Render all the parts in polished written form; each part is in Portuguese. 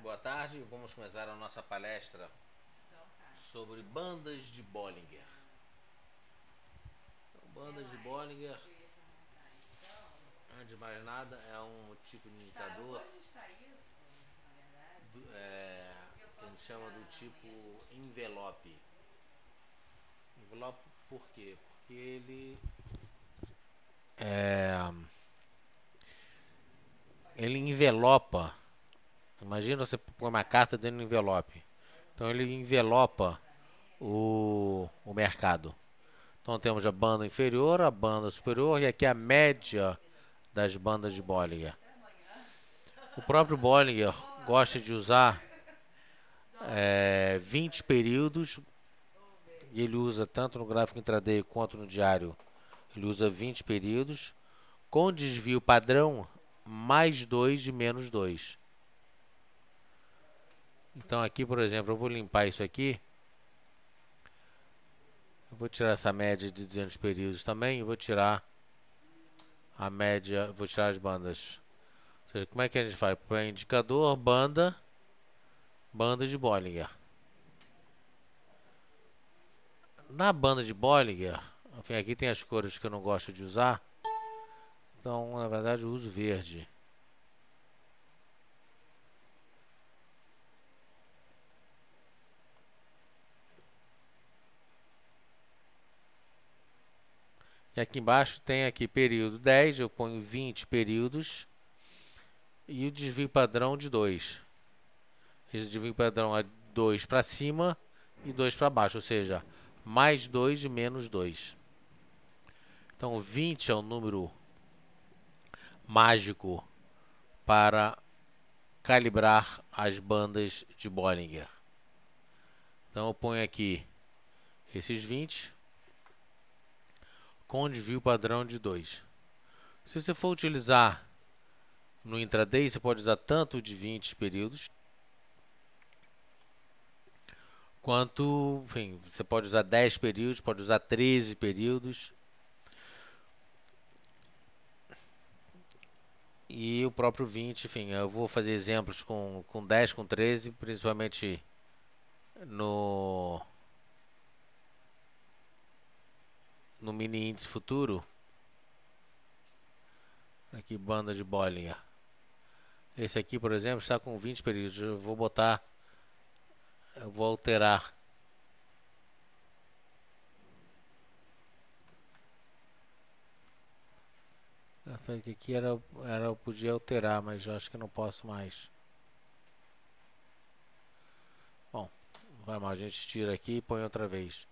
Boa tarde, vamos começar a nossa palestra sobre bandas de Bollinger. Então, bandas de Bollinger, antes de mais nada, é um tipo de indicador que a gente chama do tipo envelope. Envelope por quê? Porque ele envelopa. Imagina você põe uma carta dentro do envelope. Então ele envelopa o mercado. Então temos a banda inferior, a banda superior e aqui a média das bandas de Bollinger. O próprio Bollinger gosta de usar 20 períodos, e ele usa tanto no gráfico intraday quanto no diário. Ele usa 20 períodos com desvio padrão mais 2 e menos 2. Então aqui, por exemplo, eu vou limpar isso aqui. Eu vou tirar essa média de 200 períodos também. E vou tirar a média, vou tirar as bandas. Ou seja, como é que a gente faz? Põe indicador, banda de Bollinger. Na banda de Bollinger, enfim, aqui tem as cores que eu não gosto de usar. Então, na verdade, eu uso verde. E aqui embaixo tem aqui período 10, eu ponho 20 períodos. E o desvio padrão de 2. Esse desvio padrão é 2 para cima e 2 para baixo, ou seja, mais 2 e menos 2. Então 20 é um número mágico para calibrar as bandas de Bollinger. Então eu ponho aqui esses 20 com desvio padrão de 2. Se você for utilizar no intraday, você pode usar tanto de 20 períodos quanto, enfim, você pode usar 10 períodos, pode usar 13 períodos. E o próprio 20, enfim, eu vou fazer exemplos com 10, com 13, principalmente no mini índice futuro. Aqui, banda de Bollinger. Esse aqui, por exemplo, está com 20 períodos. Eu vou alterar. Essa aqui eu podia alterar, mas eu acho que não posso mais. Bom, vai mal, a gente tira aqui e põe outra vez.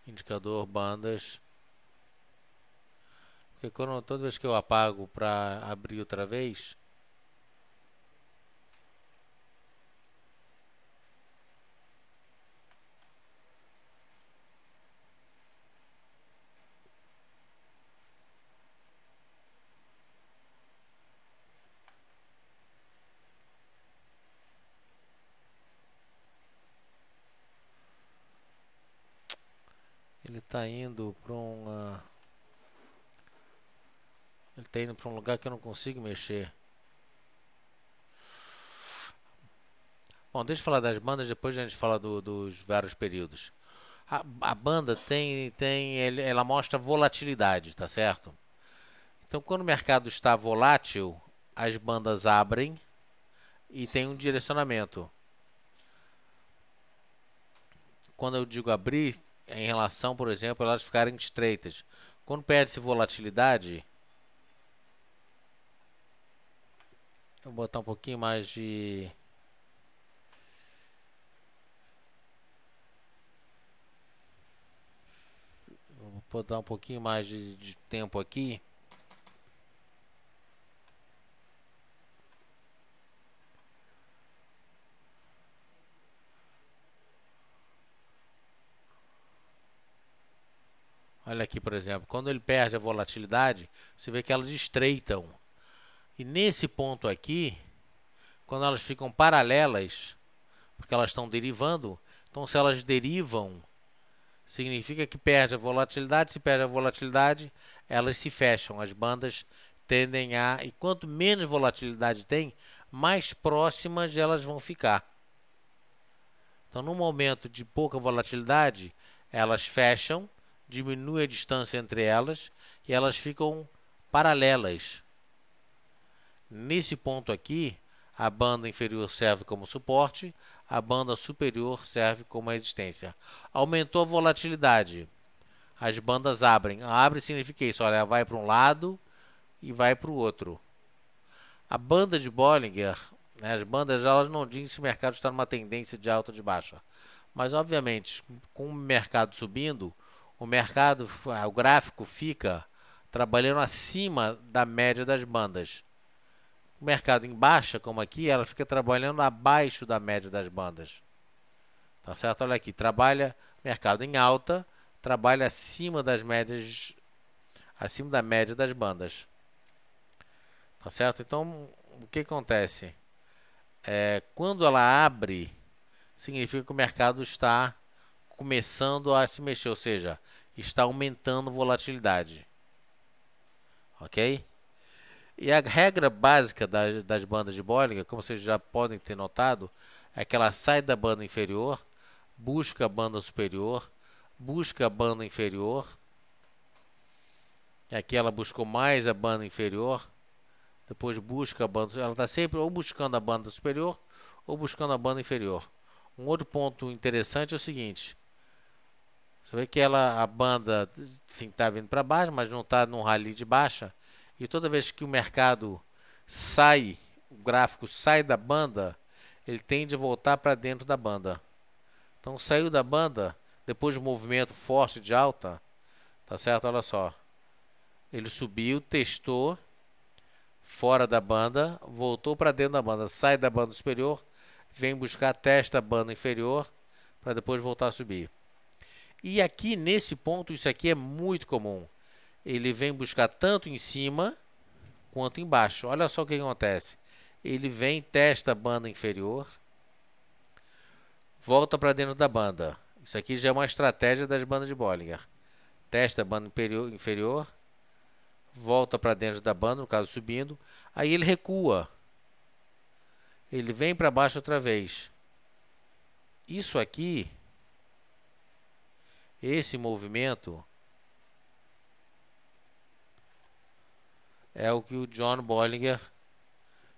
Indicador bandas. Porque toda vez que eu apago para abrir outra vez, ele está indo para um lugar que eu não consigo mexer. Bom, deixa eu falar das bandas, depois a gente fala dos vários períodos. A banda ela mostra volatilidade, tá certo? Então, quando o mercado está volátil, as bandas abrem e tem um direcionamento. Quando eu digo abrir, em relação, por exemplo, elas ficarem estreitas. Quando perde-se volatilidade, eu vou botar um pouquinho mais de... Vou botar um pouquinho mais de tempo aqui. Olha aqui, por exemplo, quando ele perde a volatilidade, você vê que elas estreitam. E nesse ponto aqui, quando elas ficam paralelas, porque elas estão derivando, então se elas derivam, significa que perde a volatilidade. Se perde a volatilidade, elas se fecham. As bandas tendem a... E quanto menos volatilidade tem, mais próximas elas vão ficar. Então, no momento de pouca volatilidade, elas fecham, diminui a distância entre elas e elas ficam paralelas. Nesse ponto aqui, a banda inferior serve como suporte, a banda superior serve como resistência. Aumentou a volatilidade, as bandas abrem. Abre significa isso, olha, vai para um lado e vai para o outro. A banda de Bollinger, né, as bandas elas não dizem se o mercado está numa tendência de alta ou de baixa. Mas, obviamente, com o mercado subindo, o gráfico fica trabalhando acima da média das bandas. O mercado em baixa, como aqui, ela fica trabalhando abaixo da média das bandas. Tá certo? Olha aqui, mercado em alta, trabalha acima das médias, acima da média das bandas. Tá certo? Então, o que acontece? Quando ela abre, significa que o mercado está começando a se mexer, ou seja, está aumentando a volatilidade. Ok? E a regra básica das bandas de Bollinger, como vocês já podem ter notado, é que ela sai da banda inferior, busca a banda superior, busca a banda inferior. E aqui ela buscou mais a banda inferior, depois busca a banda... Ela está sempre ou buscando a banda superior ou buscando a banda inferior. Um outro ponto interessante é o seguinte. Você vê que a banda está vindo para baixo, mas não está num rally de baixa. E toda vez que o mercado sai, o gráfico sai da banda, ele tende a voltar para dentro da banda. Então saiu da banda, depois de um movimento forte de alta, tá certo? Olha só. Ele subiu, testou, fora da banda, voltou para dentro da banda, sai da banda superior, vem buscar, testa a banda inferior, para depois voltar a subir. E aqui, nesse ponto, isso aqui é muito comum. Ele vem buscar tanto em cima quanto embaixo. Olha só o que acontece. Ele vem, testa a banda inferior, volta para dentro da banda. Isso aqui já é uma estratégia das bandas de Bollinger. Testa a banda inferior, volta para dentro da banda, no caso subindo. Aí ele recua. Ele vem para baixo outra vez. Isso aqui, esse movimento, é o que o John Bollinger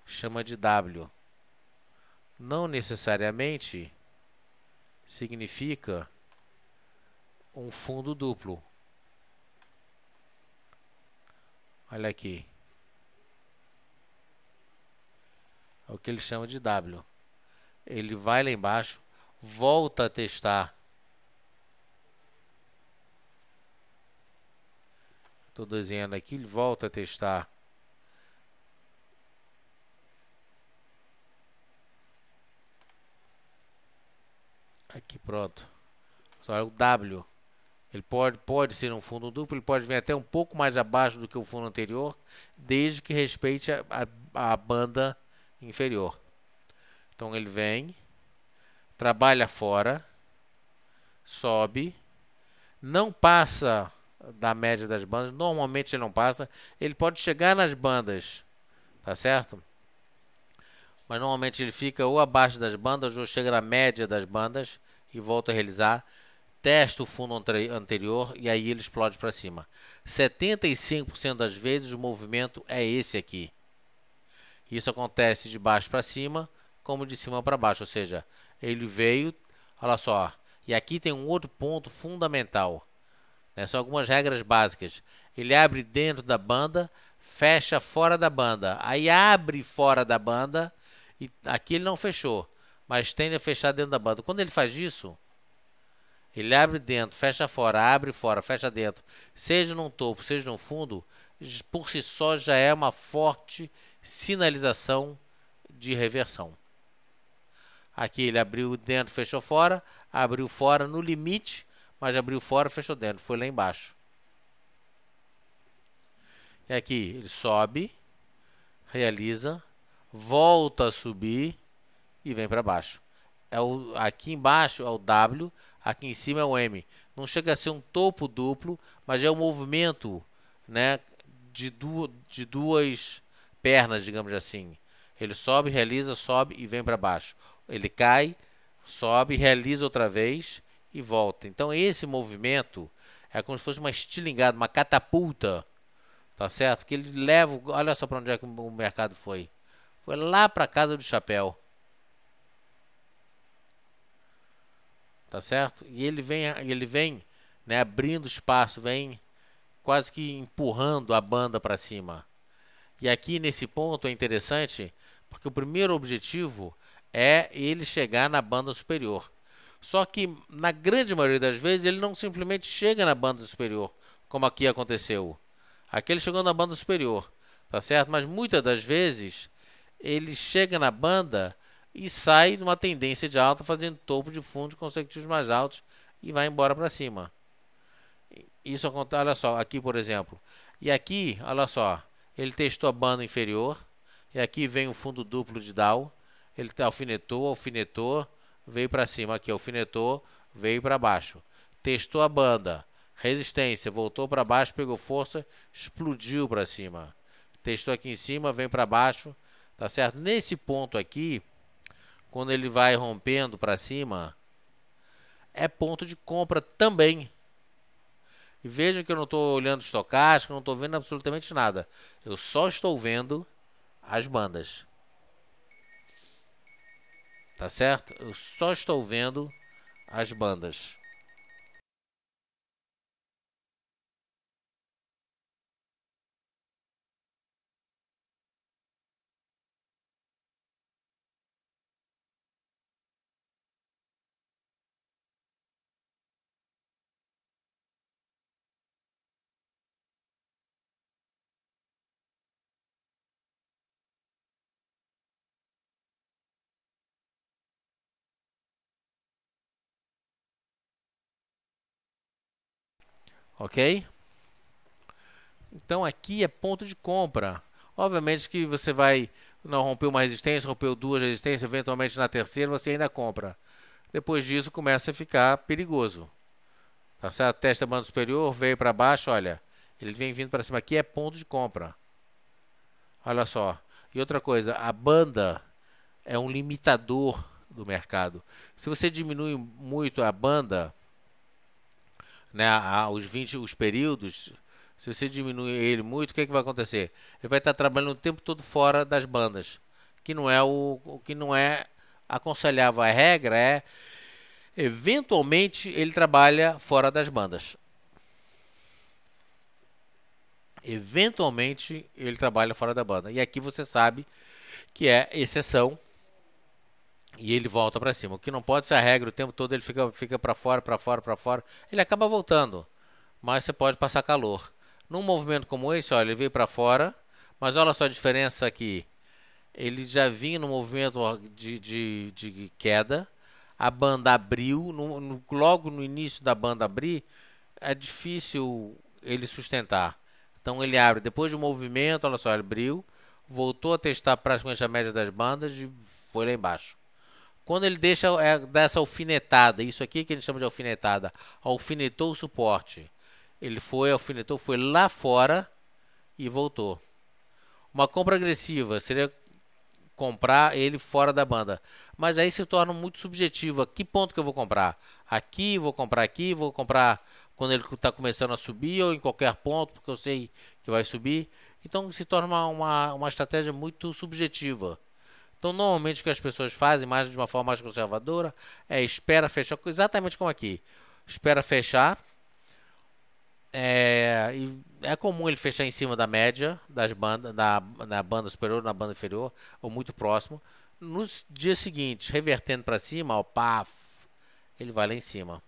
chama de W. Não necessariamente significa um fundo duplo. Olha aqui. É o que ele chama de W. Ele vai lá embaixo, volta a testar. Estou desenhando aqui, ele volta a testar. Aqui, pronto. Só o W. Ele pode ser um fundo duplo, ele pode vir até um pouco mais abaixo do que o fundo anterior, desde que respeite a banda inferior. Então ele vem, trabalha fora, sobe, não passa da média das bandas, normalmente ele não passa, ele pode chegar nas bandas, tá certo? Mas normalmente ele fica ou abaixo das bandas ou chega na média das bandas e volta a realizar. Testa o fundo anterior e aí ele explode para cima. 75% das vezes o movimento é esse aqui. Isso acontece de baixo para cima, como de cima para baixo. Ou seja, ele veio, olha só. E aqui tem um outro ponto fundamental. Né? São algumas regras básicas. Ele abre dentro da banda, fecha fora da banda. Aí abre fora da banda e aqui ele não fechou, mas tende a fechar dentro da banda. Quando ele faz isso, ele abre dentro, fecha fora, abre fora, fecha dentro, seja num topo, seja num fundo, por si só já é uma forte sinalização de reversão. Aqui ele abriu dentro, fechou fora, abriu fora no limite, mas abriu fora, fechou dentro, foi lá embaixo. E aqui ele sobe, realiza, volta a subir e vem para baixo. Aqui embaixo é o W, aqui em cima é o M. Não chega a ser um topo duplo, mas é um movimento, né, de duas pernas, digamos assim. Ele sobe, realiza, sobe e vem para baixo. Ele cai, sobe, realiza outra vez e volta. Então esse movimento é como se fosse uma estilingada, uma catapulta, tá certo? Que ele leva, olha só para onde é que o mercado foi. Foi lá para casa do chapéu, tá certo? E ele vem, né, abrindo espaço, vem quase que empurrando a banda para cima. E aqui nesse ponto é interessante, porque o primeiro objetivo é ele chegar na banda superior. Só que na grande maioria das vezes ele não simplesmente chega na banda superior, como aqui aconteceu. Aqui ele chegou na banda superior, tá certo? Mas muitas das vezes ele chega na banda e sai numa tendência de alta, fazendo topo de fundos consecutivos mais altos e vai embora para cima. Isso acontece, olha só, aqui por exemplo. E aqui, olha só, ele testou a banda inferior. E aqui vem o fundo duplo de Dow. Ele alfinetou, veio para cima. Aqui, alfinetou, veio para baixo. Testou a banda, resistência, voltou para baixo, pegou força, explodiu para cima. Testou aqui em cima, vem para baixo, tá certo? Nesse ponto aqui, quando ele vai rompendo para cima, é ponto de compra também. E veja que eu não estou olhando estocástico, não estou vendo absolutamente nada. Eu só estou vendo as bandas. Tá certo? Eu só estou vendo as bandas. Ok? Então aqui é ponto de compra. Obviamente que você vai, não rompeu uma resistência, rompeu duas resistências, eventualmente na terceira você ainda compra. Depois disso começa a ficar perigoso. Tá certo? Testa a banda superior, veio para baixo, olha. Ele vem vindo para cima. Aqui é ponto de compra. Olha só. E outra coisa, a banda é um limitador do mercado. Se você diminui muito a banda, né, os períodos, se você diminuir ele muito, o que, é que vai acontecer? Ele vai estar trabalhando o tempo todo fora das bandas, que não é o que não é aconselhável. A regra é, eventualmente, ele trabalha fora das bandas. Eventualmente, ele trabalha fora da banda. E aqui você sabe que é exceção e ele volta para cima. O que não pode ser a regra o tempo todo, ele fica para fora, para fora, para fora. Ele acaba voltando, mas você pode passar calor. Num movimento como esse, olha, ele veio para fora, mas olha só a diferença aqui. Ele já vinha no movimento de queda, a banda abriu, logo no início da banda abrir, é difícil ele sustentar. Então ele abre, depois do movimento, olha só, ele abriu, voltou a testar praticamente a média das bandas e foi lá embaixo. Quando ele dá essa alfinetada, isso aqui que a gente chama de alfinetada, alfinetou o suporte. Ele alfinetou, foi lá fora e voltou. Uma compra agressiva seria comprar ele fora da banda. Mas aí se torna muito subjetivo. A que ponto que eu vou comprar? Aqui, vou comprar quando ele está começando a subir ou em qualquer ponto, porque eu sei que vai subir. Então se torna uma estratégia muito subjetiva. Então, normalmente o que as pessoas fazem, mais de uma forma mais conservadora, é espera fechar, exatamente como aqui. Espera fechar. E é comum ele fechar em cima da média das bandas, na banda superior, na banda inferior, ou muito próximo. Nos dias seguintes, revertendo para cima, ó, pá, ele vai lá em cima.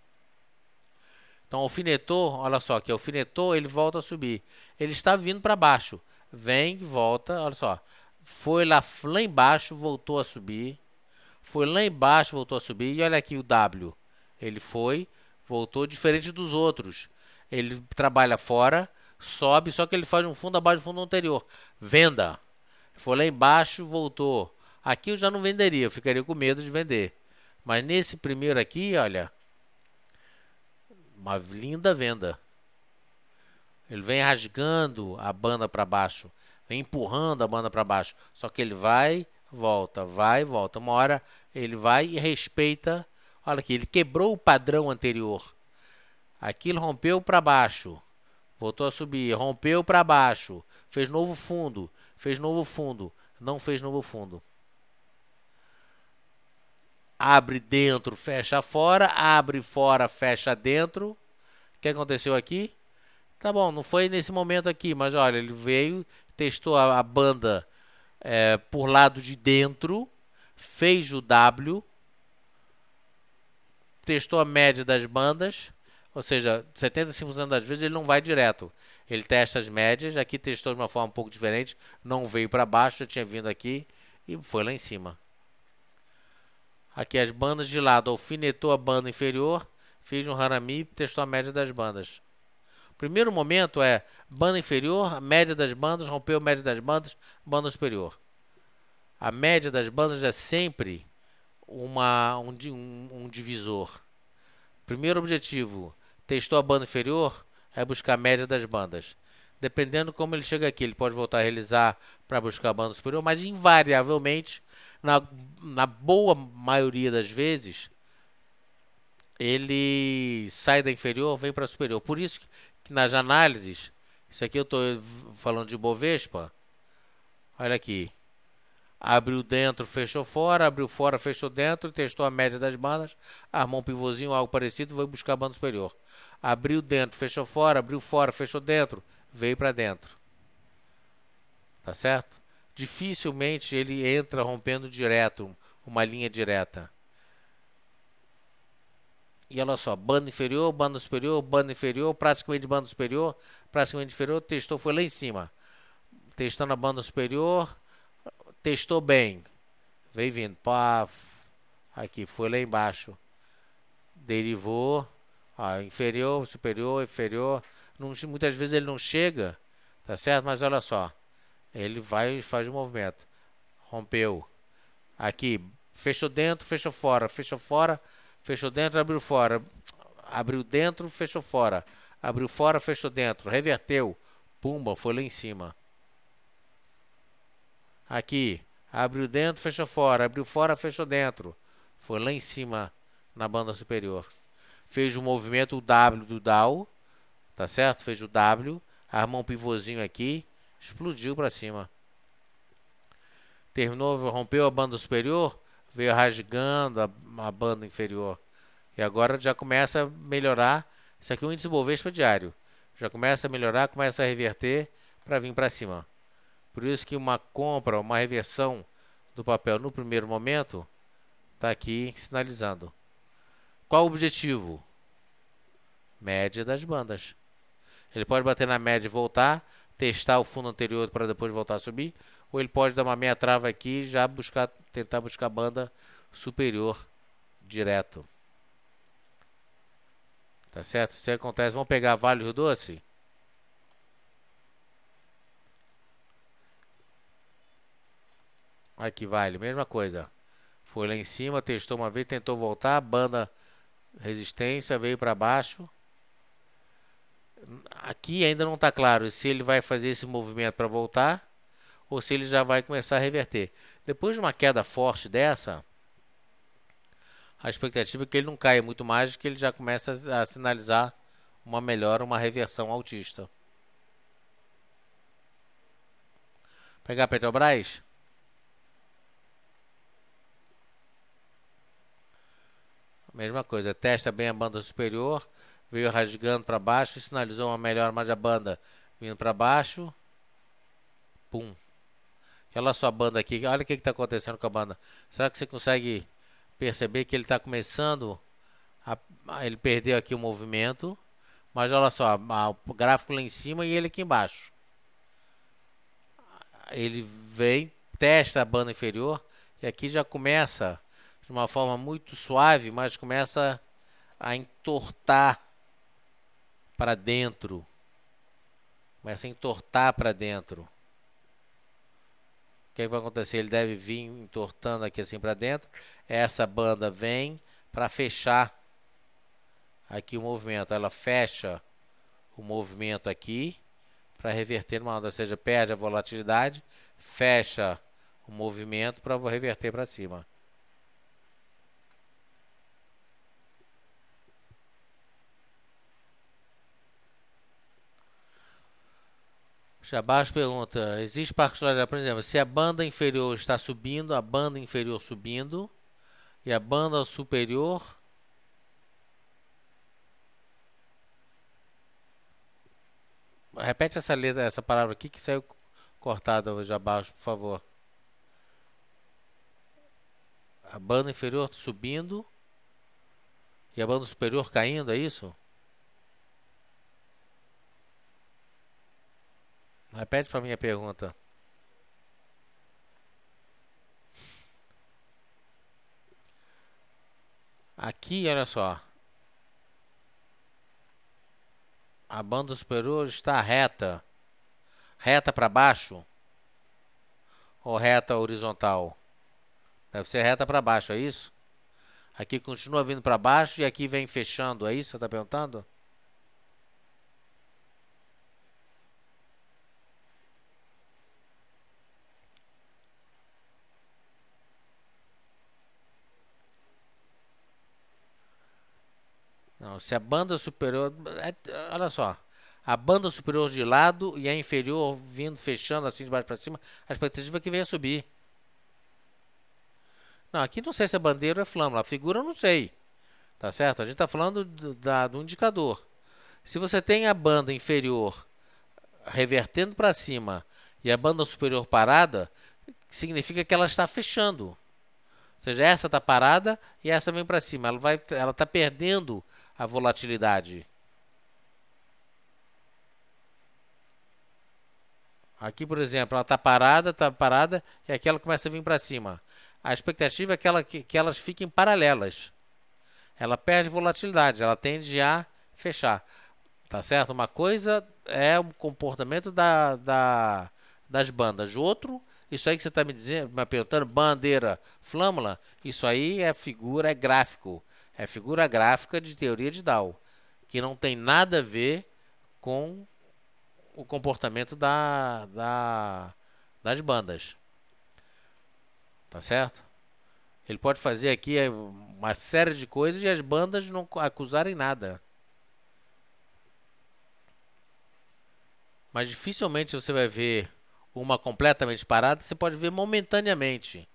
Então, alfinetou, olha só, que alfinetou, ele volta a subir. Ele está vindo para baixo. Vem, volta, olha só. Foi lá embaixo, voltou a subir. Foi lá embaixo, voltou a subir. E olha aqui o W. Ele foi, voltou, diferente dos outros. Ele trabalha fora, sobe, só que ele faz um fundo abaixo do fundo anterior. Venda. Foi lá embaixo, voltou. Aqui eu já não venderia, eu ficaria com medo de vender. Mas nesse primeiro aqui, olha, Uma linda venda. Ele vem rasgando a banda para baixo, vem empurrando a banda para baixo. Só que ele vai, volta, vai, volta. Uma hora ele vai e respeita. Olha aqui, ele quebrou o padrão anterior. Aquilo rompeu para baixo, voltou a subir, rompeu para baixo, fez novo fundo, não fez novo fundo. Abre dentro, fecha fora, abre fora, fecha dentro. O que aconteceu aqui? Tá bom, não foi nesse momento aqui, mas olha, ele veio, testou a banda por lado de dentro, fez o W, testou a média das bandas, ou seja, 75% das vezes ele não vai direto. Ele testa as médias, aqui testou de uma forma um pouco diferente, não veio para baixo, já tinha vindo aqui e foi lá em cima. Aqui as bandas de lado, alfinetou a banda inferior, fez um harami, testou a média das bandas. Primeiro momento é banda inferior, média das bandas, rompeu a média das bandas, banda superior. A média das bandas é sempre um divisor. Primeiro objetivo, testou a banda inferior, é buscar a média das bandas. Dependendo como ele chega aqui, ele pode voltar a realizar para buscar a banda superior, mas invariavelmente, na boa maioria das vezes, ele sai da inferior, vem para a superior. Por isso que nas análises, isso aqui eu estou falando de Bovespa, olha aqui, abriu dentro, fechou fora, abriu fora, fechou dentro, testou a média das bandas, armou um pivôzinho, algo parecido, foi buscar a banda superior. Abriu dentro, fechou fora, abriu fora, fechou dentro, veio para dentro. Tá certo? Dificilmente ele entra rompendo direto, uma linha direta. E olha só, banda inferior, banda inferior, praticamente banda superior, praticamente inferior, testou, foi lá em cima. Testando a banda superior, testou bem. Veio vindo, pá, aqui, foi lá embaixo. Derivou, ó, inferior, superior, inferior. Não, muitas vezes ele não chega, tá certo? Mas olha só, ele vai e faz o movimento. Rompeu. Aqui, fechou dentro, fechou fora, fechou dentro, abriu fora. Abriu dentro, fechou fora. Abriu fora, fechou dentro. Reverteu. Pumba, foi lá em cima. Aqui, abriu dentro, fechou fora. Abriu fora, fechou dentro. Foi lá em cima, na banda superior. Fez o movimento, o W do Dow. Tá certo? Fez o W. Armou um pivôzinho aqui. Explodiu para cima. Terminou, rompeu a banda superior. Veio rasgando a banda inferior. E agora já começa a melhorar. Isso aqui é um índice Bovespa diário. Já começa a melhorar, começa a reverter para vir para cima. Por isso que uma compra, uma reversão do papel no primeiro momento está aqui sinalizando. Qual o objetivo? Média das bandas. Ele pode bater na média e voltar, testar o fundo anterior para depois voltar a subir, ou ele pode dar uma meia trava aqui e já tentar buscar a banda superior direto. Tá certo? Isso acontece. Vamos pegar Vale do Rio Doce? Aqui Vale, mesma coisa. Foi lá em cima, testou uma vez, tentou voltar, banda resistência, veio para baixo. Aqui ainda não está claro se ele vai fazer esse movimento para voltar ou se ele já vai começar a reverter. Depois de uma queda forte dessa, a expectativa é que ele não caia muito mais, que ele já começa a sinalizar uma melhora, uma reversão altista. Pegar a Petrobras? Mesma coisa, testa bem a banda superior, veio rasgando para baixo, sinalizou uma melhora, mas a banda vindo para baixo. Pum. Olha só a banda aqui, olha o que está acontecendo com a banda. Será que você consegue perceber que ele está começando ele perdeu aqui o movimento, mas olha só, o gráfico lá em cima e ele aqui embaixo. Ele vem, testa a banda inferior e aqui já começa de uma forma muito suave, mas começa a entortar para dentro. Começa a entortar para dentro. O que vai acontecer? Ele deve vir entortando aqui assim para dentro. Essa banda vem para fechar aqui o movimento, ela fecha o movimento aqui para reverter numa onda, ou seja, perde a volatilidade, fecha o movimento para reverter para cima. Jabás pergunta, existe particularidade, por exemplo, se a banda inferior está subindo, a banda inferior subindo, e a banda superior... Repete essa letra, essa palavra aqui que saiu cortada, Jabás, por favor. A banda inferior subindo e a banda superior caindo, é isso? Repete para mim a pergunta. Aqui, olha só. A banda superior está reta. Reta para baixo? Ou reta horizontal? Deve ser reta para baixo, é isso? Aqui continua vindo para baixo e aqui vem fechando, é isso que você está perguntando? Não, se a banda superior... olha só. A banda superior de lado e a inferior vindo, fechando assim de baixo para cima, a expectativa é que venha subir. Não, aqui não sei se é bandeira ou é flâmula. A figura eu não sei. Tá certo? A gente está falando do indicador. Se você tem a banda inferior revertendo para cima e a banda superior parada, significa que ela está fechando. Ou seja, essa está parada e essa vem para cima. Ela está perdendo a volatilidade. Aqui, por exemplo, ela está parada e aqui ela começa a vir para cima. A expectativa é que elas fiquem paralelas. Ela perde volatilidade, ela tende a fechar. Tá certo? Uma coisa é o comportamento das bandas. Outro, isso aí que você está me perguntando, bandeira, flâmula, isso aí é figura, é gráfico. É figura gráfica de teoria de Dow, que não tem nada a ver com o comportamento das bandas. Tá certo? Ele pode fazer aqui uma série de coisas e as bandas não acusarem nada. Mas dificilmente você vai ver uma completamente parada, você pode ver momentaneamente.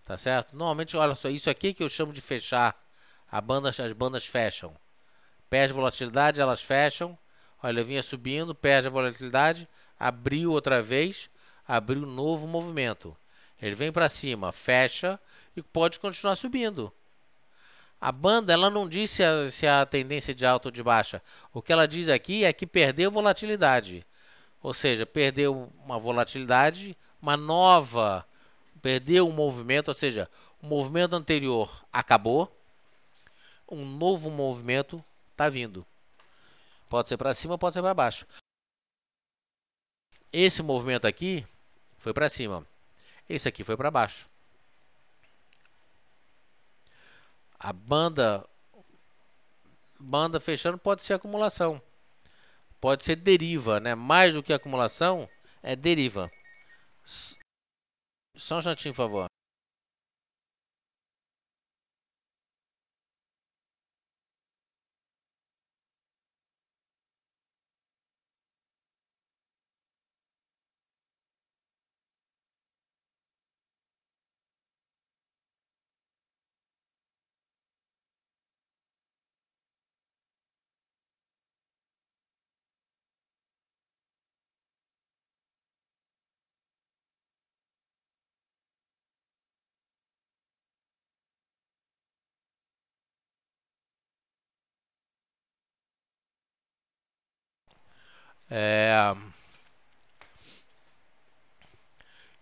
Tá certo? Normalmente, olha só, isso aqui que eu chamo de fechar. As bandas fecham. Perde volatilidade, elas fecham. Olha, vinha subindo, perde a volatilidade, abriu outra vez, abriu um novo movimento. Ele vem para cima, fecha e pode continuar subindo. A banda, ela não diz se a tendência é de alta ou de baixa. O que ela diz aqui é que perdeu volatilidade. Ou seja, perdeu uma volatilidade, uma nova, perdeu um movimento, ou seja, o movimento anterior acabou, um novo movimento está vindo. Pode ser para cima, pode ser para baixo. Esse movimento aqui foi para cima. Esse aqui foi para baixo. A banda fechando pode ser acumulação. Pode ser deriva, né? Mais do que acumulação, é deriva. Só um instantinho, por favor.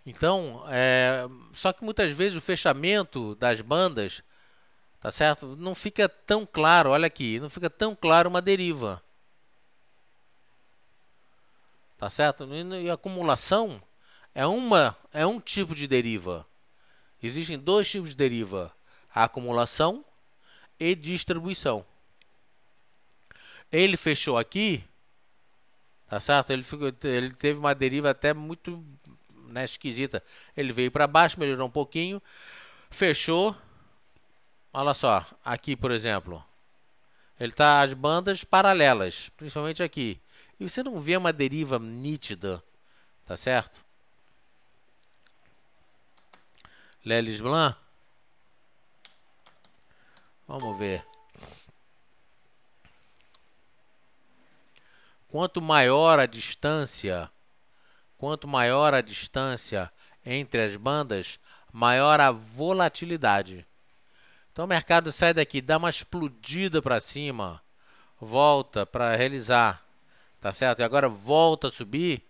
Então, só que muitas vezes o fechamento das bandas, tá certo? Não fica tão claro, olha aqui, não fica tão claro uma deriva. Tá certo? E acumulação é um tipo de deriva. Existem dois tipos de deriva: a acumulação e distribuição. Ele fechou aqui, tá certo? Ele teve uma deriva até muito, né, esquisita. Ele veio para baixo, melhorou um pouquinho, fechou. Olha só, aqui por exemplo, ele tá as bandas paralelas, principalmente aqui. E você não vê uma deriva nítida, tá certo? Lelis Blanc, vamos ver. Quanto maior a distância, quanto maior a distância entre as bandas, maior a volatilidade. Então o mercado sai daqui, dá uma explodida para cima, volta para realizar, tá certo? E agora volta a subir,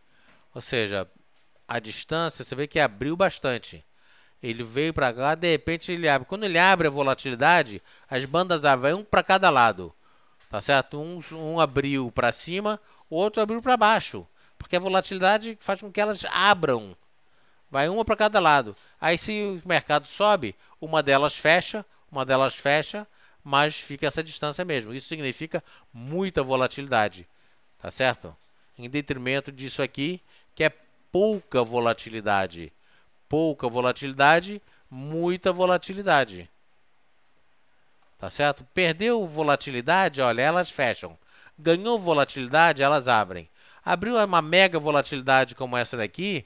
ou seja, a distância, você vê que abriu bastante. Ele veio para cá, de repente ele abre. Quando ele abre a volatilidade, as bandas abrem um para cada lado, tá certo? Um abriu para cima, o outro abriu para baixo, porque a volatilidade faz com que elas abram. Vai uma para cada lado. Aí se o mercado sobe, uma delas fecha, mas fica essa distância mesmo. Isso significa muita volatilidade, tá certo? Em detrimento disso aqui, que é pouca volatilidade. Pouca volatilidade, muita volatilidade. Tá certo? Perdeu volatilidade, olha, elas fecham. Ganhou volatilidade, elas abrem. Abriu uma mega volatilidade como essa daqui,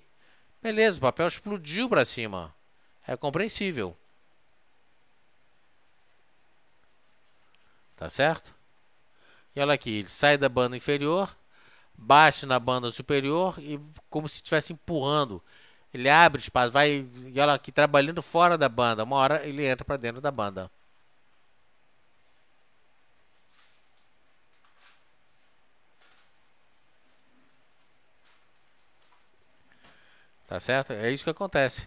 beleza, o papel explodiu para cima. É compreensível. Tá certo? E olha aqui, ele sai da banda inferior, bate na banda superior e como se estivesse empurrando. Ele abre espaço, vai, e olha aqui, trabalhando fora da banda. Uma hora ele entra para dentro da banda. Tá certo? É isso que acontece.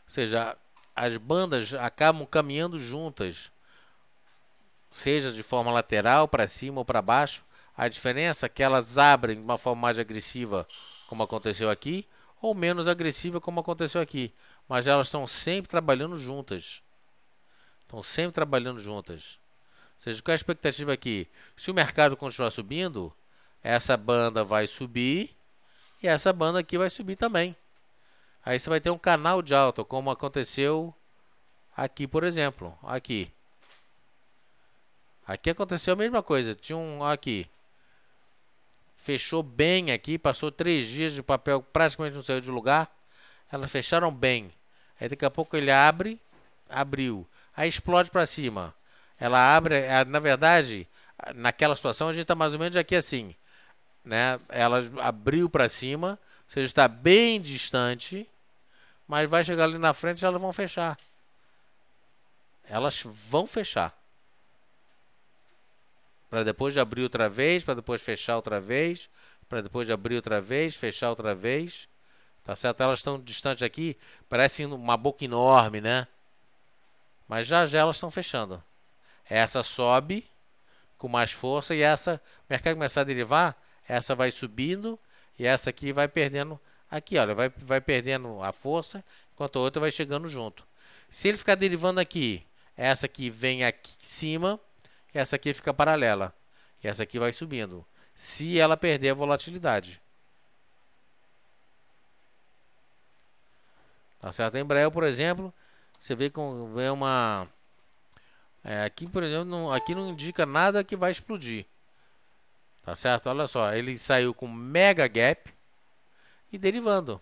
Ou seja, as bandas acabam caminhando juntas, seja de forma lateral, para cima ou para baixo. A diferença é que elas abrem de uma forma mais agressiva, como aconteceu aqui, ou menos agressiva, como aconteceu aqui. Mas elas estão sempre trabalhando juntas. Estão sempre trabalhando juntas. Ou seja, qual é a expectativa aqui? Se o mercado continuar subindo, essa banda vai subir e essa banda aqui vai subir também. Aí você vai ter um canal de alta, como aconteceu aqui, por exemplo. Aqui. Aqui aconteceu a mesma coisa. Tinha um aqui. Fechou bem aqui, passou 3 dias de papel, praticamente não saiu de lugar. Elas fecharam bem. Aí daqui a pouco ele abre, abriu. Aí explode para cima. Ela abre, na verdade, naquela situação a gente está mais ou menos aqui assim, né? Ela abriu para cima, ou seja, está bem distante, mas vai chegar ali na frente e elas vão fechar. Elas vão fechar. Para depois de abrir outra vez, para depois fechar outra vez, para depois de abrir outra vez, fechar outra vez. Tá certo? Elas estão distantes aqui, parecem uma boca enorme, né? Mas já já elas estão fechando. Essa sobe com mais força e essa, o mercado começar a derivar, essa vai subindo e essa aqui vai perdendo, aqui olha, vai perdendo a força, enquanto a outra vai chegando junto. Se ele ficar derivando aqui, essa aqui vem aqui em cima, essa aqui fica paralela e essa aqui vai subindo. Se ela perder a volatilidade. Tá certo? Em Braille, por exemplo, você vê com vem uma aqui, por exemplo, aqui não indica nada que vai explodir. Tá certo? Olha só, ele saiu com mega gap e derivando.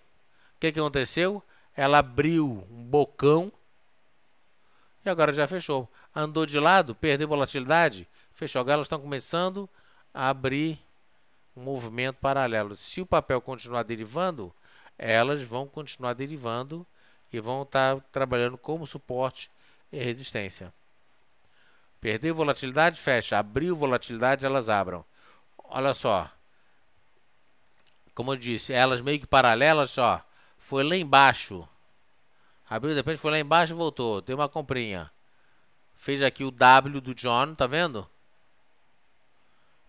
O que aconteceu? Ela abriu um bocão e agora já fechou. Andou de lado, perdeu volatilidade, fechou. Agora elas estão começando a abrir um movimento paralelo. Se o papel continuar derivando, elas vão continuar derivando e vão estar trabalhando como suporte e resistência. Perdeu volatilidade, fecha. Abriu volatilidade, elas abram. Olha só. Como eu disse, elas meio que paralelas, ó. Foi lá embaixo. Abriu, de repente foi lá embaixo e voltou. Deu uma comprinha. Fez aqui o W do John, tá vendo?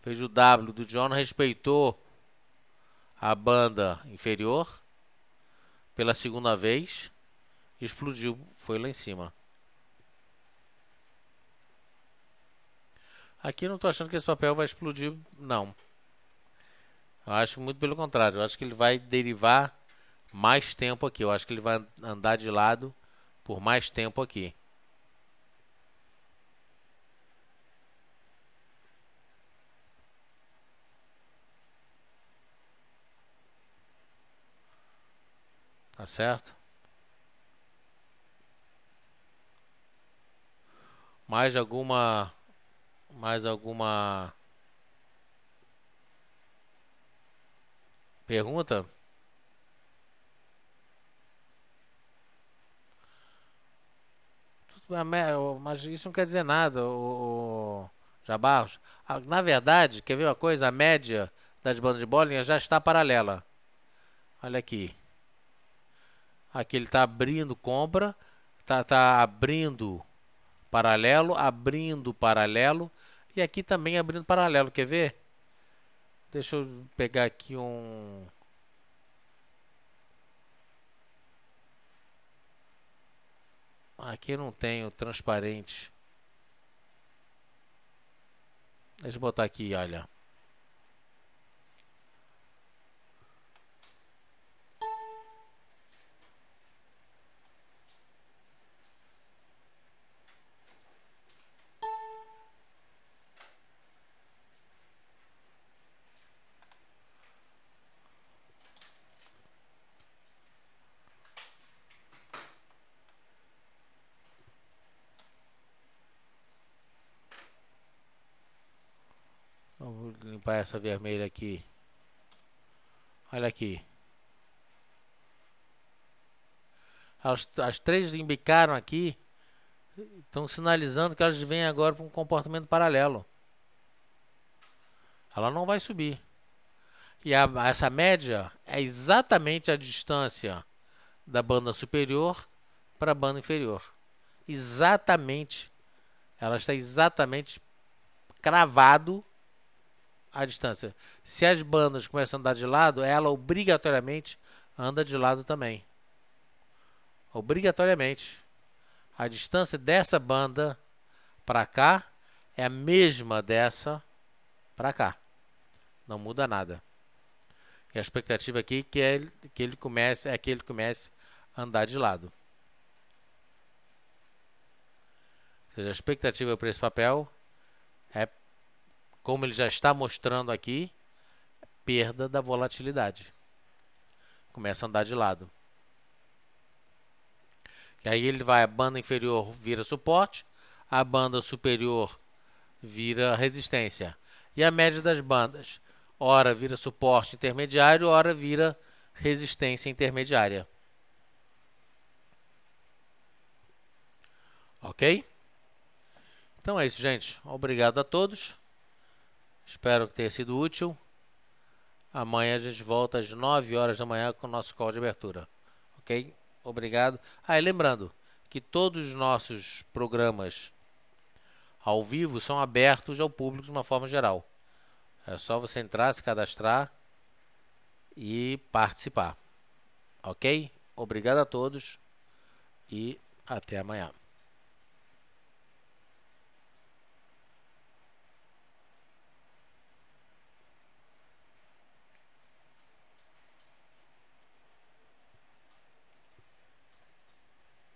Fez o W do John, respeitou a banda inferior pela segunda vez. Explodiu, foi lá em cima. Aqui eu não estou achando que esse papel vai explodir, não. Eu acho muito pelo contrário. Eu acho que ele vai derivar mais tempo aqui. Eu acho que ele vai andar de lado por mais tempo aqui. Tá certo? Mais alguma pergunta? Mas isso não quer dizer nada, o Jabarros. Na verdade, quer ver uma coisa? A média das bandas de Bollinger já está paralela. Olha aqui. Aqui ele está abrindo compra, tá abrindo paralelo e aqui também abrindo paralelo. Quer ver? Deixa eu pegar aqui um. Aqui eu não tenho transparente. Deixa eu botar aqui, olha. Vou limpar essa vermelha aqui. Olha aqui. As três embicaram aqui. Estão sinalizando que elas vêm agora para um comportamento paralelo. Ela não vai subir. E essa média é exatamente a distância da banda superior para a banda inferior. Exatamente. Ela está exatamente cravado a distância. Se as bandas começam a andar de lado, ela obrigatoriamente anda de lado também. Obrigatoriamente. A distância dessa banda para cá é a mesma dessa para cá. Não muda nada. E a expectativa aqui é que ele comece a andar de lado. Ou seja, a expectativa para esse papel é, como ele já está mostrando aqui, perda da volatilidade. Começa a andar de lado. E aí ele vai, a banda inferior vira suporte, a banda superior vira resistência. E a média das bandas, ora vira suporte intermediário, ora vira resistência intermediária. Ok? Então é isso, gente. Obrigado a todos. Espero que tenha sido útil. Amanhã a gente volta às 9 horas da manhã com o nosso call de abertura. Ok? Obrigado. E lembrando que todos os nossos programas ao vivo são abertos ao público de uma forma geral. É só você entrar, se cadastrar e participar. Ok? Obrigado a todos e até amanhã.